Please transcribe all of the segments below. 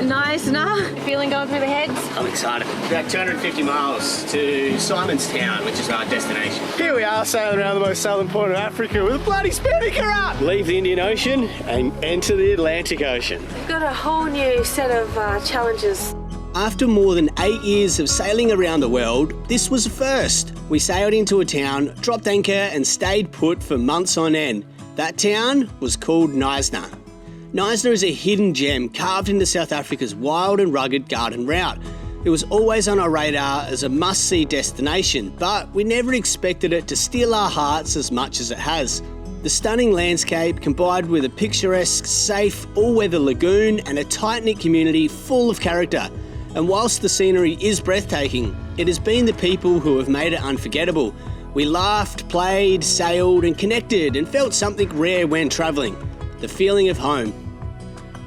Knysna. Feeling going through the heads? I'm excited. About 250 miles to Simonstown, which is our destination. Here we are sailing around the most southern point of Africa with a bloody spinnaker up! Leave the Indian Ocean and enter the Atlantic Ocean. We've got a whole new set of challenges. After more than 8 years of sailing around the world, this was a first. We sailed into a town, dropped anchor and stayed put for months on end. That town was called Knysna. Knysna is a hidden gem carved into South Africa's wild and rugged garden route. It was always on our radar as a must-see destination, but we never expected it to steal our hearts as much as it has. The stunning landscape combined with a picturesque, safe, all-weather lagoon and a tight-knit community full of character. And whilst the scenery is breathtaking, it has been the people who have made it unforgettable. We laughed, played, sailed and connected and felt something rare when travelling, the feeling of home.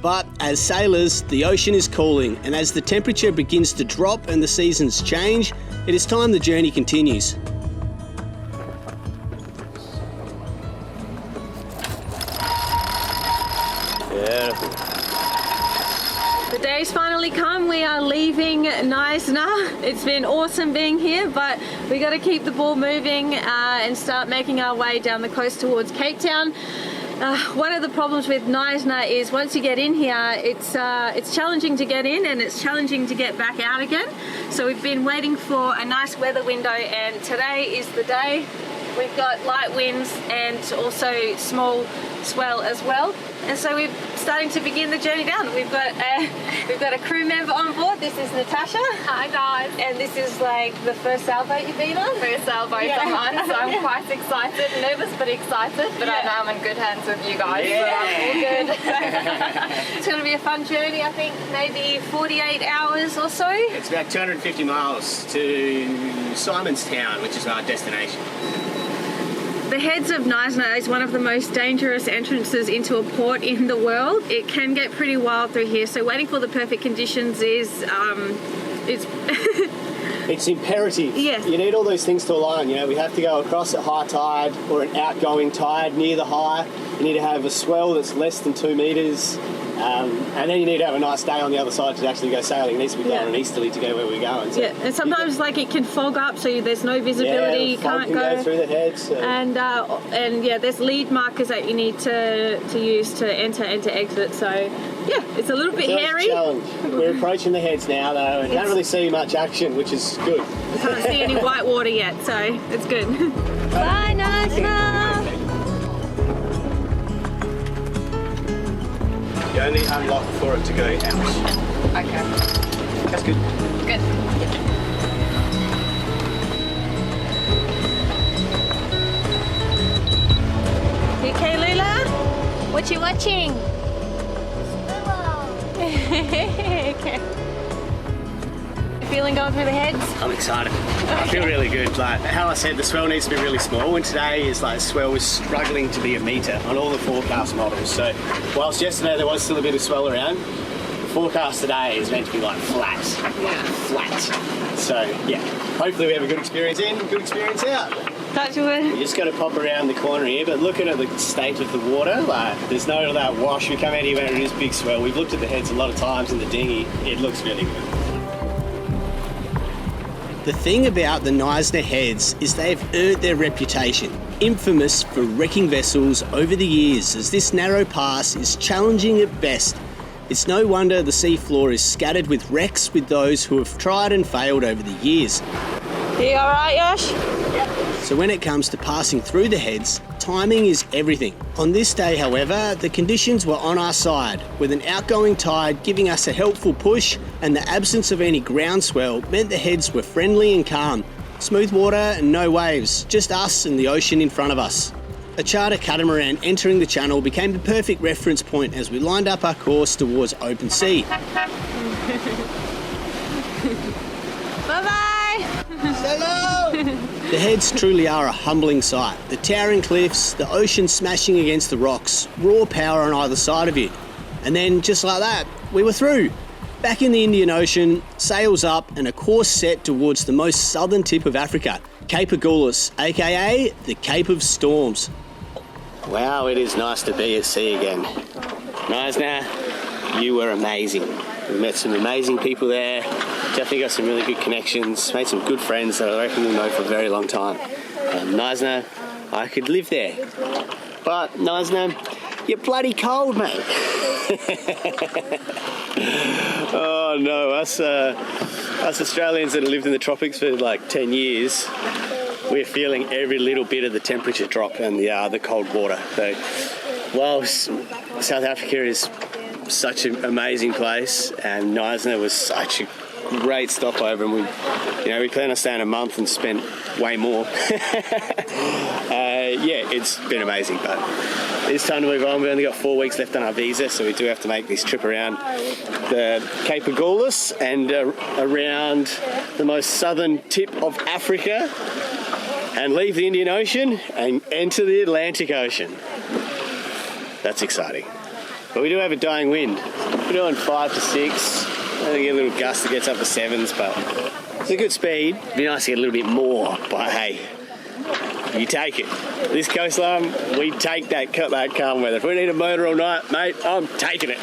But as sailors, the ocean is calling, and as the temperature begins to drop and the seasons change, it is time the journey continues. Beautiful. The day's finally come. We are leaving Knysna. It's been awesome being here, but we got to keep the ball moving and start making our way down the coast towards Cape Town. One of the problems with Knysna is once you get in here, it's challenging to get in and it's challenging to get back out again. So we've been waiting for a nice weather window, and today is the day. We've got light winds and also small swell as well. And so we're starting to begin the journey down. We've got a crew member on board. This is Natasha. Hi guys. And this is like the first sailboat you've been on? First sailboat I'm on, so I'm quite excited, nervous but excited. But I know I'm in good hands with you guys, so I'm all good. It's going to be a fun journey, I think maybe 48 hours or so. It's about 250 miles to Simonstown, which is our destination. The heads of Knysna is one of the most dangerous entrances into a port in the world. It can get pretty wild through here, so waiting for the perfect conditions is It's imperative. Yes. You need all those things to align. You know, we have to go across at high tide or an outgoing tide near the high. You need to have a swell that's less than 2 metres. And then you need to have a nice day on the other side to actually go sailing. It needs to be going easterly to go where we're going. So and sometimes like it can fog up, so there's no visibility. You can't go through the heads. So. And there's lead markers that you need to use to enter and to exit. So yeah, it's a little bit hairy. It's a challenge. We're approaching the heads now though, and can't really see much action, which is good. We can't see any white water yet, so it's good. Bye, Knysna. You only unlock for it to go out. Okay. That's good. Good. You okay, Lula? What you watching? Okay. Feeling going through the heads? I'm excited. I feel really good. Like how I said, the swell needs to be really small, and today is like swell was struggling to be a metre on all the forecast models. So whilst yesterday there was still a bit of swell around, the forecast today is meant to be like flat. Flat. So yeah, hopefully we have a good experience in, good experience out. Touch wood. You just got to pop around the corner here, but looking at the state of the water, like there's no that wash. We come out here when it is big swell. We've looked at the heads a lot of times in the dinghy. It looks really good. The thing about the Knysna heads is they have earned their reputation, infamous for wrecking vessels over the years, as this narrow pass is challenging at best. It's no wonder the seafloor is scattered with wrecks with those who have tried and failed over the years. You alright, Yosh? So when it comes to passing through the heads, timing is everything. On this day, however, the conditions were on our side, with an outgoing tide giving us a helpful push, and the absence of any groundswell meant the heads were friendly and calm. Smooth water and no waves, just us and the ocean in front of us. A charter catamaran entering the channel became the perfect reference point as we lined up our course towards open sea. Bye-bye! Hello! The heads truly are a humbling sight. The towering cliffs, the ocean smashing against the rocks, raw power on either side of you. And then, just like that, we were through. Back in the Indian Ocean, sails up and a course set towards the most southern tip of Africa, Cape Agulhas, aka the Cape of Storms. Wow, it is nice to be at sea again. Knysna, you were amazing. We met some amazing people there. Definitely got some really good connections. Made some good friends that I reckon we'll know for a very long time. And Knysna, I could live there. But Knysna, you're bloody cold, mate. Oh no, us Australians that have lived in the tropics for like 10 years, we're feeling every little bit of the temperature drop and the cold water. So, whilst South Africa is such an amazing place, and Knysna was such a great stopover, and we plan on staying a month and spent way more. Yeah, it's been amazing, but it's time to move on. We've only got 4 weeks left on our visa, so we do have to make this trip around the Cape Agulhas and around the most southern tip of Africa and leave the Indian Ocean and enter the Atlantic Ocean. That's exciting. But we do have a dying wind. We're doing 5 to 6. I think a little gust that gets up to 7s, but it's a good speed. It'd be nice to get a little bit more, but hey, you take it. This coastline, we take that calm weather. If we need a motor all night, mate, I'm taking it.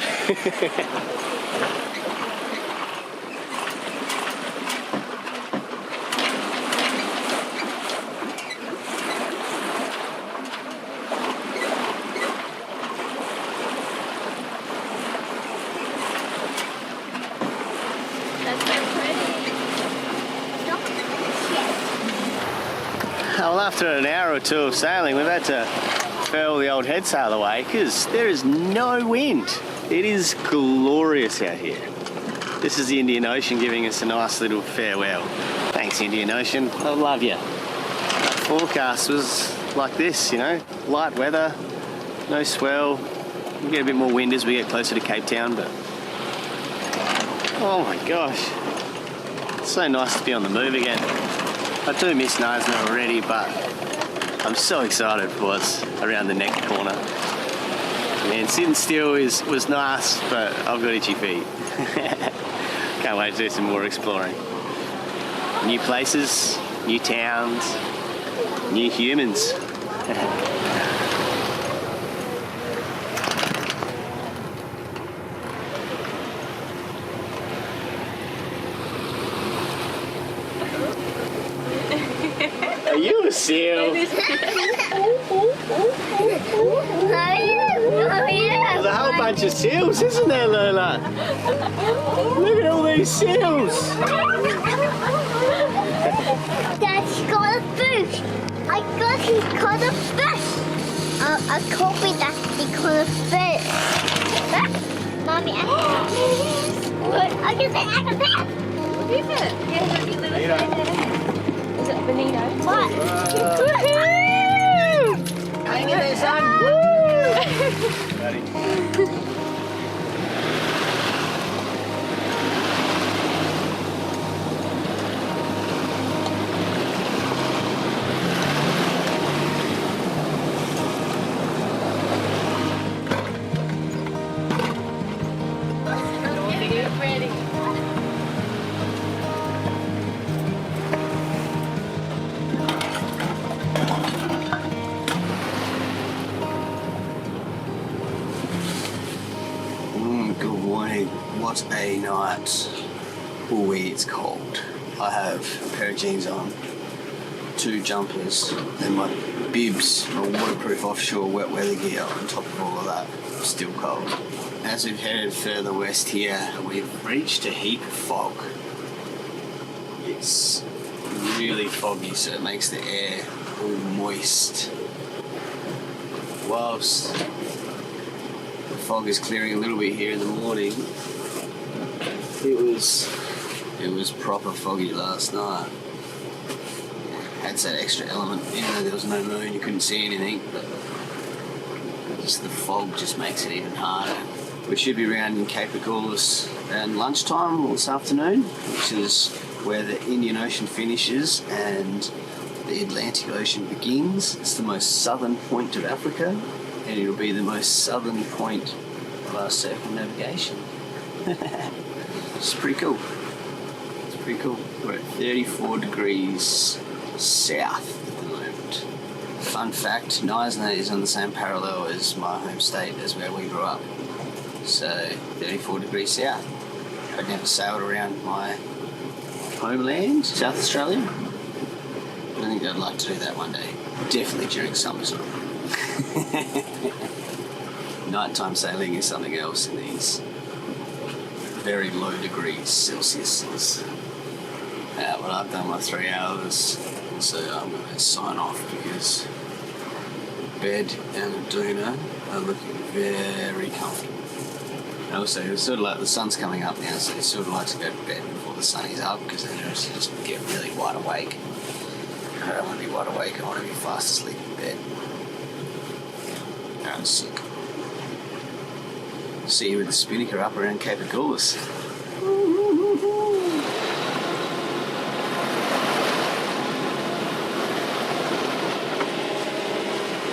Well, after an hour or two of sailing, we've had to furl the old head sail away because there is no wind. It is glorious out here. This is the Indian Ocean giving us a nice little farewell. Thanks, Indian Ocean. I love you. The forecast was like this, light weather, no swell. We'll get a bit more wind as we get closer to Cape Town, but oh my gosh, it's so nice to be on the move again. I do miss Knysna already, but I'm so excited for what's around the next corner. Man, sitting still was nice, but I've got itchy feet. Can't wait to do some more exploring. New places, new towns, new humans. Are you a seal? There's a whole bunch of seals, isn't there, Lola? Look at all these seals. Dad's got a fish. He's caught a fish. A copy that he caught a fish. Mommy, I can say. What is it? Yeah, have you little Is it bonito? What? Hang in there, son. Good morning. What a night. Ooh, it's cold. I have a pair of jeans on, 2 jumpers, and my bibs, my waterproof offshore wet weather gear on top of all of that. Still cold. As we've headed further west here, we've reached a heap of fog. It's really foggy, so it makes the air all moist. Whilst the fog is clearing a little bit here in the morning, it was proper foggy last night. Adds that extra element, even though there was no moon, you couldn't see anything, but just the fog just makes it even harder. We should be around in Cape Agulhas around lunchtime this afternoon, which is where the Indian Ocean finishes and the Atlantic Ocean begins. It's the most southern point of Africa, and it'll be the most southern point of our circumnavigation. It's pretty cool. It's pretty cool. We're at 34 degrees south at the moment. Fun fact, Knysna is on the same parallel as my home state as where we grew up. So 34 degrees south. I'd never sailed around my homeland, South Australia. I think I'd like to do that one day. Definitely during summertime. Nighttime sailing is something else in these very low degrees Celsius. Well, I've done my 3 hours, so I'm going to sign off because bed and a doona are looking very comfortable. And also, it's sort of like the sun's coming up now, so it's sort of like to go to bed before the sun is up because then I just get really wide awake. I don't want to be wide awake, I want to be fast asleep in bed. I'm sick. See you with the spinnaker up around Cape Agulhas.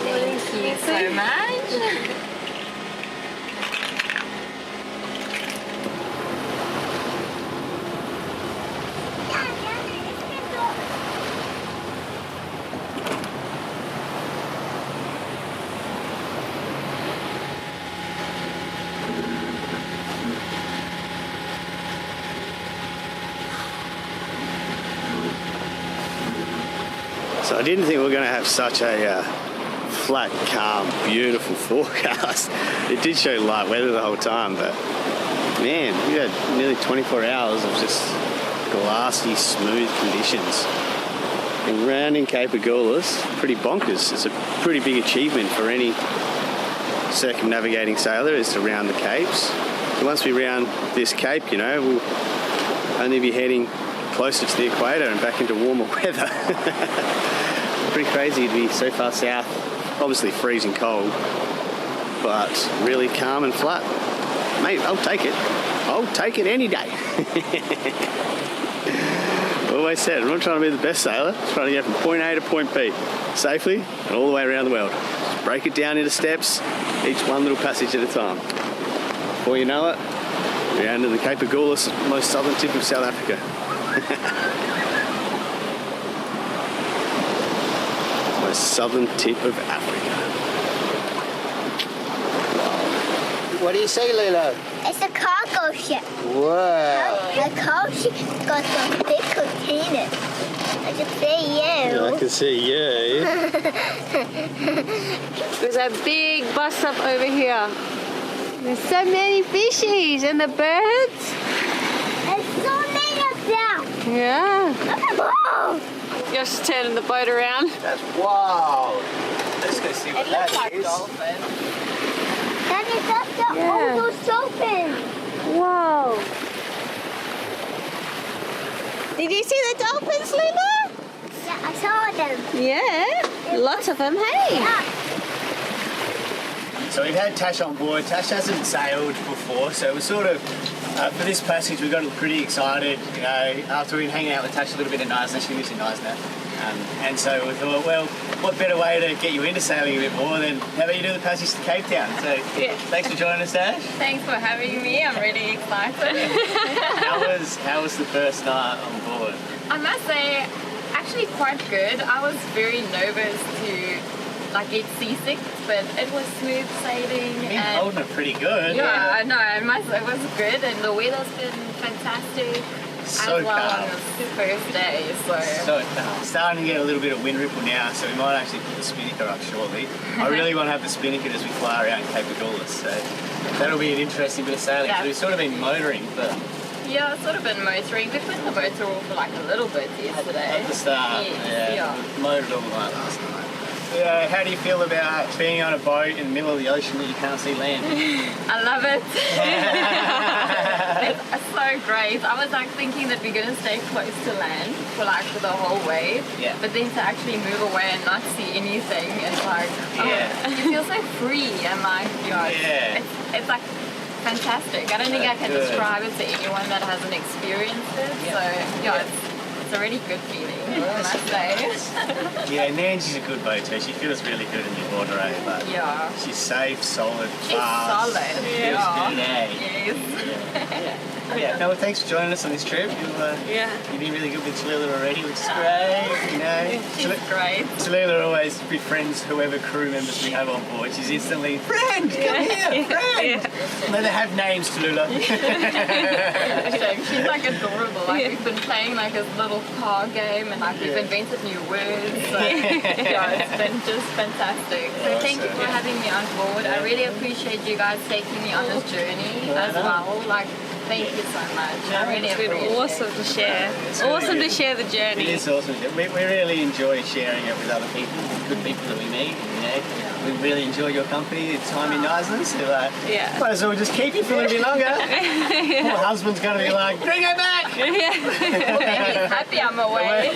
Thank you so much. So I didn't think we were going to have such a flat, calm, beautiful forecast. It did show light weather the whole time, but man, we had nearly 24 hours of just glassy, smooth conditions. And round in Cape Agulhas, pretty bonkers. It's a pretty big achievement for any circumnavigating sailor is to round the capes. So once we round this cape, you know, we'll only be heading closer to the equator and back into warmer weather. Pretty crazy to be so far south. Obviously freezing cold, but really calm and flat. Mate, I'll take it. I'll take it any day. Always said, I'm not trying to be the best sailor. I'm trying to get from point A to point B safely and all the way around the world. Just break it down into steps, each one little passage at a time. Before you know it, we're down to the Cape Agulhas, most southern tip of South Africa. Most southern tip of Africa. What do you see, Lilo? It's a cargo ship. Wow. The cargo ship got some big containers. I can see you. I can see you. There's a big bus stop over here. There's so many fishies and the birds. There's so many of them. Yeah. Look at them. Just turning the boat around. That's wild. Let's go see what that is. That is just the all those dolphins. Whoa. Did you see the dolphins, Lila? Yeah, I saw them. Yeah. Lots of them, hey. Yeah. So we've had Tash on board. Tash hasn't sailed before, so we're sort of, for this passage, we got pretty excited, you know, after we've been hanging out with Tash a little bit in Knysna. She lives in Knysna. And so we thought, well, what better way to get you into sailing a bit more than how about you do the passage to Cape Town? So thanks for joining us, Tash. Thanks for having me. I'm really excited. How was the first night on board? I must say, actually quite good. I was very nervous to get seasick, but it was smooth sailing. You've been holding it pretty good. Yeah, I know. It was good, and the weather's been fantastic. So as well calm. on the first day, so calm. Starting to get a little bit of wind ripple now, so we might actually put the spinnaker up shortly. I really want to have the spinnaker as we fly around Cape Agulhas, so that'll be an interesting bit of sailing. Yeah. So we've sort of been motoring, but yeah, it's sort of been motoring. We put the motor off for a little bit yesterday. at the start, Yeah. we motored all night last night. Yeah, how do you feel about being on a boat in the middle of the ocean that you can't see land? I love it. It's so great. I was thinking that we're gonna stay close to land for the whole way. Yeah. But then to actually move away and not see anything, it's you feel so free and it's fantastic. I don't think I can describe it to anyone that hasn't experienced it. Yeah. So it's a really good feeling, I must say. Yeah, Nandji's a good boat too. She feels really good in the water, eh? But Yeah. she's safe, solid, She's fast. solid. Feels good, eh? Yes. Yeah, no, thanks for joining us on this trip. You've been really good with Tallulah already, which is great, you know. She's great. Tallulah always befriends whoever crew members we have on board. She's instantly, friend, come here, friend. And then they have names, Tallulah. She's like adorable. Like we've been playing like a little card game and like we've invented new words. Like, it's been just fantastic. So thank you for having me on board. I really appreciate you guys taking me on this journey as well. Like, thank you so much. I really appreciate it. Awesome to share. Awesome to share the journey. It is awesome. We really enjoy sharing it with other people, good people that we meet. You know, we really enjoy your company, the time in Knysna. So might as well just keep you for a little bit longer. My husband's going to be like, bring her back. He's happy I'm away.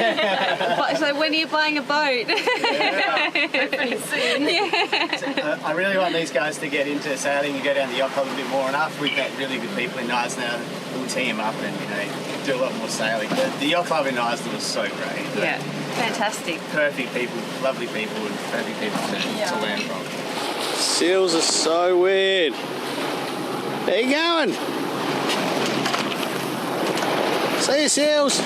So when are you buying a boat? Pretty soon. So, I really want these guys to get into sailing and go down the yacht club a bit more. And after we've met really good people in Knysna, we'll team up and do a lot more sailing. But the yacht club in Knysna was so great. Yeah, fantastic. Perfect people, lovely people, and perfect people to learn from. Seals are so weird. Where you going? See you, seals.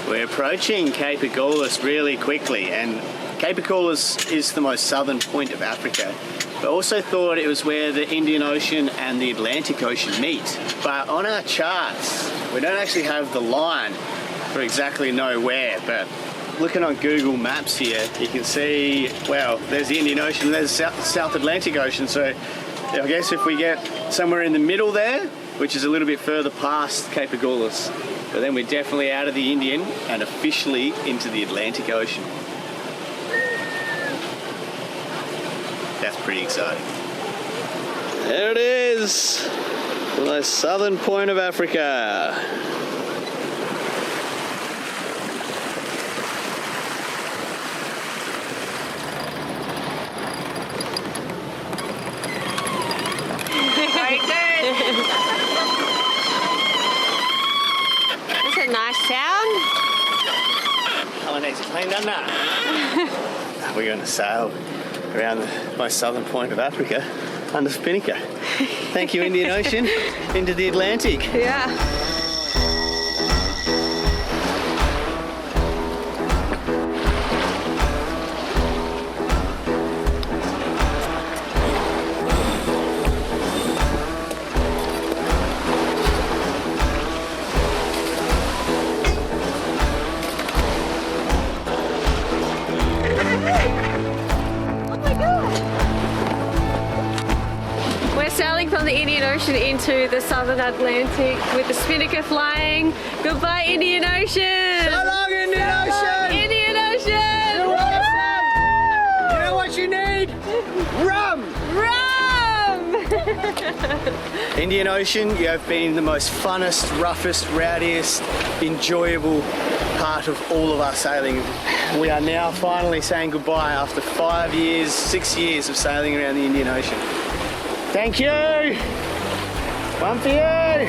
We're approaching Cape Agulhas really quickly, and Cape Agulhas is the most southern point of Africa. But also thought it was where the Indian Ocean and the Atlantic Ocean meet. But on our charts, we don't actually have the line for exactly know where, but looking on Google Maps here, you can see, well, there's the Indian Ocean and there's the South Atlantic Ocean. So I guess if we get somewhere in the middle there, which is a little bit further past Cape Agulhas, but then we're definitely out of the Indian and officially into the Atlantic Ocean. That's pretty exciting. There it is, the most southern point of Africa. That's a nice sound. Holidays clean, doesn't it? We're going to sail around the most southern point of Africa under spinnaker. Thank you, Indian Ocean, into the Atlantic. Yeah. Sailing from the Indian Ocean into the southern Atlantic with the spinnaker flying. Goodbye, Indian Ocean! So long, Indian Ocean! Indian Ocean! You're awesome! You know what you need? Rum! Rum! Indian Ocean, you have been the most funnest, roughest, rowdiest, enjoyable part of all of our sailing. We are now finally saying goodbye after 5 years, 6 years of sailing around the Indian Ocean. Thank you! One for you!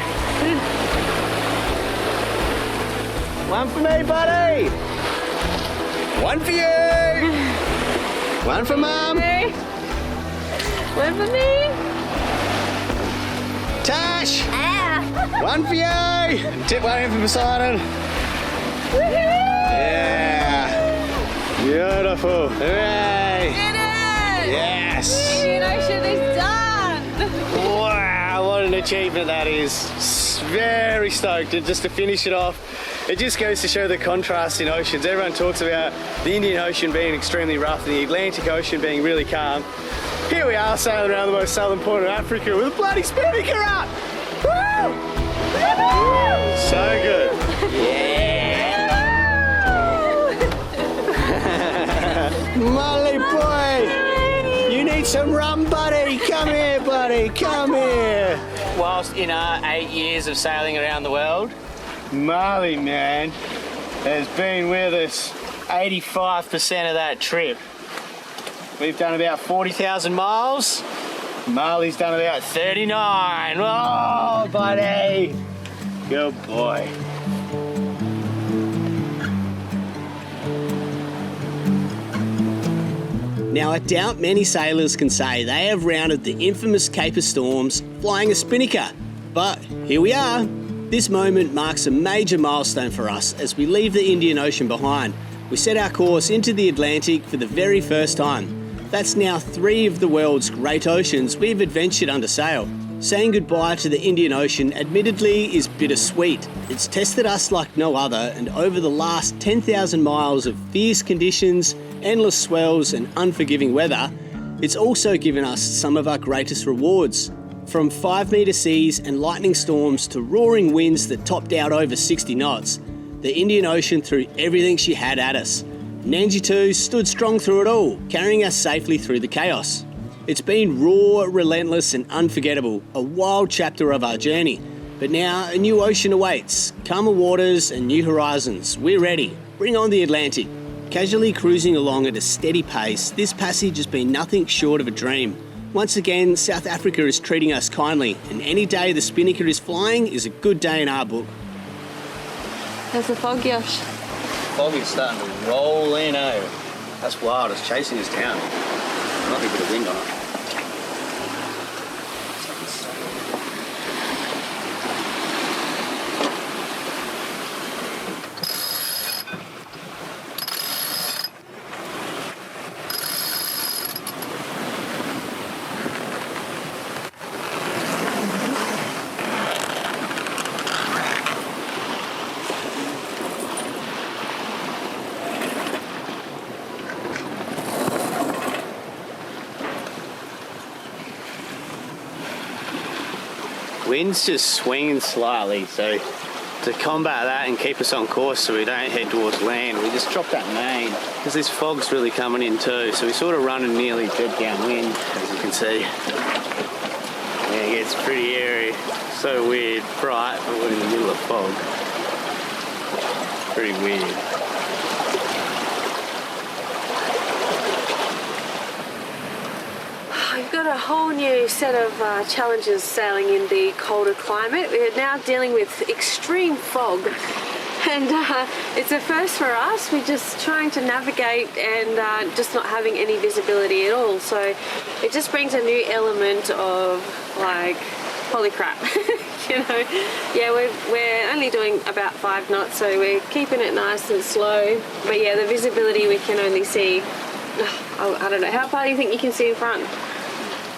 One for me, buddy! One for you! One for Mum! One for me! Tash! One for you! Tip one in for Poseidon! Yeah! Beautiful! Hooray! Did it! Yes! Indian Ocean is done! Wow, what an achievement that is. Very stoked. And just to finish it off, it just goes to show the contrast in oceans. Everyone talks about the Indian Ocean being extremely rough and the Atlantic Ocean being really calm. Here we are sailing around the most southern point of Africa with a bloody spinnaker up! Woo! So good. Yeah! Molly boy! You need some rum, buddy. Come here, buddy. Come here. Whilst in our 8 years of sailing around the world, Marley, man, has been with us 85% of that trip. We've done about 40,000 miles. Marley's done about 39. Oh, buddy. Good boy. Now, I doubt many sailors can say they have rounded the infamous Cape of Storms flying a spinnaker. But here we are. This moment marks a major milestone for us as we leave the Indian Ocean behind. We set our course into the Atlantic for the very first time. That's now 3 of the world's great oceans we've adventured under sail. Saying goodbye to the Indian Ocean admittedly is bittersweet. It's tested us like no other, and over the last 10,000 miles of fierce conditions, endless swells and unforgiving weather, it's also given us some of our greatest rewards. From 5-metre seas and lightning storms to roaring winds that topped out over 60 knots, the Indian Ocean threw everything she had at us. Nandji too stood strong through it all, carrying us safely through the chaos. It's been raw, relentless and unforgettable, a wild chapter of our journey. But now a new ocean awaits, calmer waters and new horizons. We're ready. Bring on the Atlantic. Casually cruising along at a steady pace, this passage has been nothing short of a dream. Once again, South Africa is treating us kindly, and any day the Spinnaker is flying is a good day in our book. There's the fog, Josh. Fog is starting to roll in, oh. That's wild, it's chasing us down. Might be a bit of wind on it. Wind's just swinging slightly, so to combat that and keep us on course so we don't head towards land, we just drop that main because this fog's really coming in too, so we sort of running nearly dead downwind, as you can see. Yeah, it gets pretty airy, so weird, bright, but we're in the middle of fog. Pretty weird. We've got a whole new set of challenges sailing in the colder climate. We're now dealing with extreme fog, and it's a first for us. We're just trying to navigate and just not having any visibility at all. So it just brings a new element of like, holy crap, you know. Yeah, we're only doing about 5 knots, so we're keeping it nice and slow. But yeah, the visibility we can only see, I don't know, how far do you think you can see in front?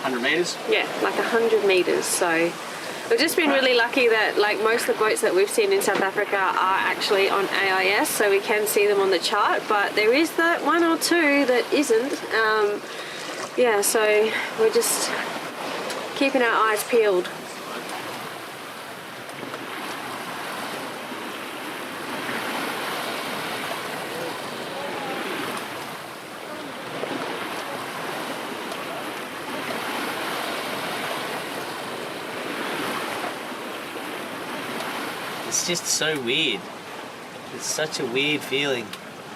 100 metres? Yeah, like 100 metres. So we've just been really lucky that like most of the boats that we've seen in South Africa are actually on AIS, so we can see them on the chart, but there is that 1 or 2 that isn't. Yeah, so we're just keeping our eyes peeled. It's just so weird. It's such a weird feeling.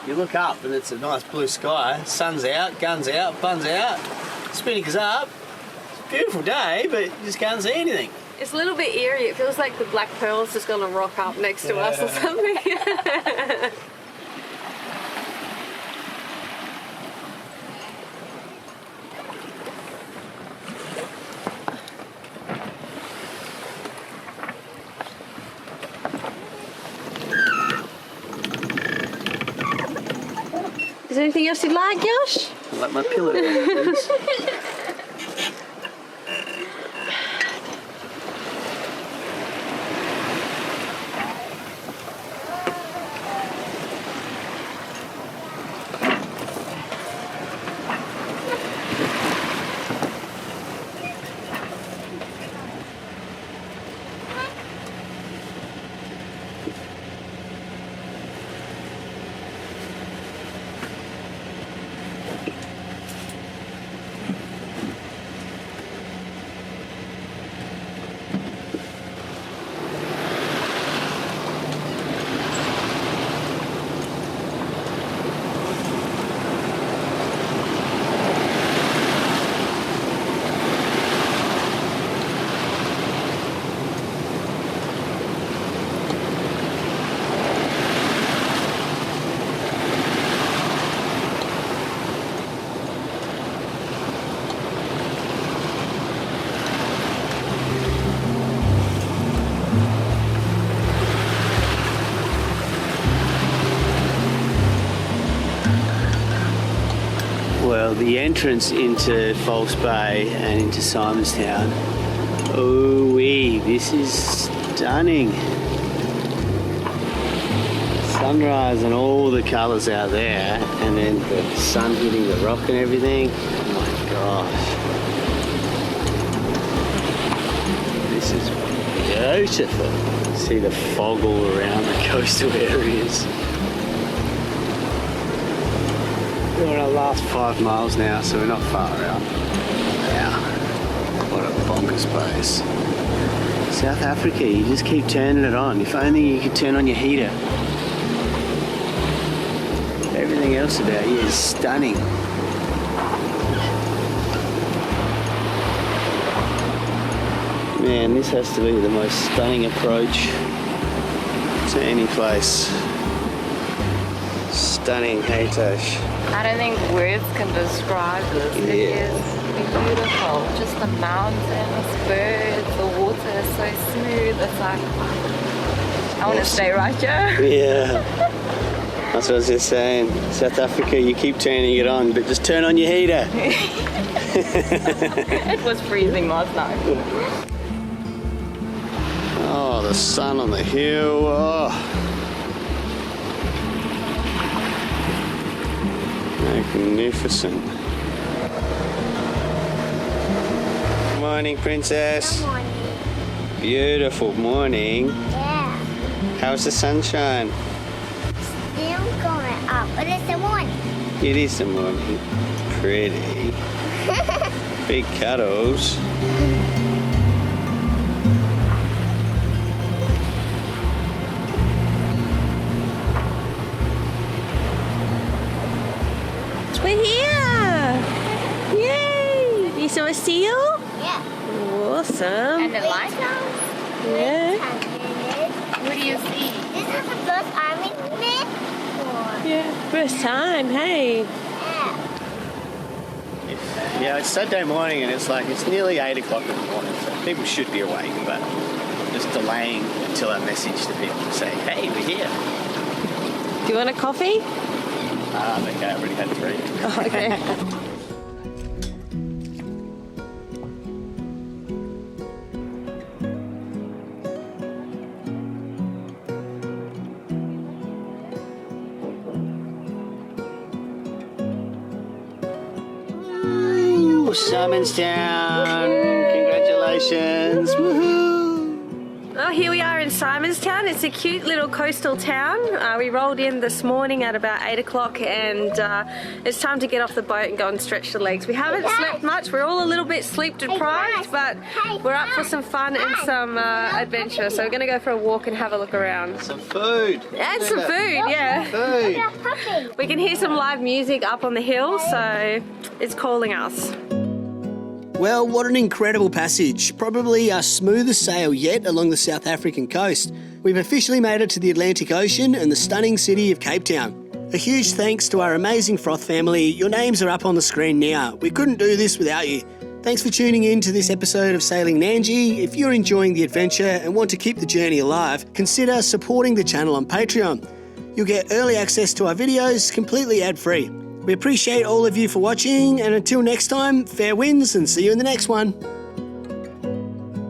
You look up and it's a nice blue sky, sun's out, guns out, buns out, Spinnaker's up. It's a beautiful day, but you just can't see anything. It's a little bit eerie. It feels like the black pearl's just gonna rock up next to us or something. Is there anything else you'd like, Josh? I'd like my pillow, please. the entrance into False Bay and into Simonstown. Ooh-wee, this is stunning. Sunrise and all the colours out there, and then the sun hitting the rock and everything. Oh my gosh. This is beautiful. See the fog all around the coastal areas. We're on our last 5 miles now, so we're not far out. Wow, what a bonkers place. South Africa, you just keep turning it on. If only you could turn on your heater. Everything else about you is stunning. Man, this has to be the most stunning approach to any place. Stunning, hey Tosh. I don't think words can describe this. It is beautiful. Just the mountains, birds, the water is so smooth. It's like, I want to stay right here. Yeah. That's what I was just saying. South Africa, you keep turning it on, but just turn on your heater. It was freezing last night. Oh, the sun on the hill. Oh. Magnificent. Good morning, Princess. Good morning. Beautiful morning. Yeah. How's the sunshine? Still going up, but it's the morning. It is the morning. Pretty. Big cuddles. We're here! Yay! You saw a seal? Yeah. Awesome. And the lighthouse? Yeah. What do you see? This is the first time in it. Yeah. First time, hey. Yeah. Yeah, it's Saturday morning and it's nearly 8 o'clock in the morning, so people should be awake, but I'm just delaying until I message to people to say, hey, we're here. Do you want a coffee? Okay, I already had 3. Oh, okay. Ooh, Simonstown. Congratulations. Woohoo. Oh, here we are in Simonstown. It's a cute little coastal town. We rolled in this morning at about 8 o'clock and it's time to get off the boat and go and stretch the legs. We haven't slept much. We're all a little bit sleep deprived, but we're up for some fun and some adventure. So we're going to go for a walk and have a look around. Some food. And some food, yeah. Food. We can hear some live music up on the hill, so it's calling us. Well, what an incredible passage. Probably our smoothest sail yet along the South African coast. We've officially made it to the Atlantic Ocean and the stunning city of Cape Town. A huge thanks to our amazing Froth family. Your names are up on the screen now. We couldn't do this without you. Thanks for tuning in to this episode of Sailing Nandji. If you're enjoying the adventure and want to keep the journey alive, consider supporting the channel on Patreon. You'll get early access to our videos completely ad-free. We appreciate all of you for watching, and until next time, fair winds and see you in the next one.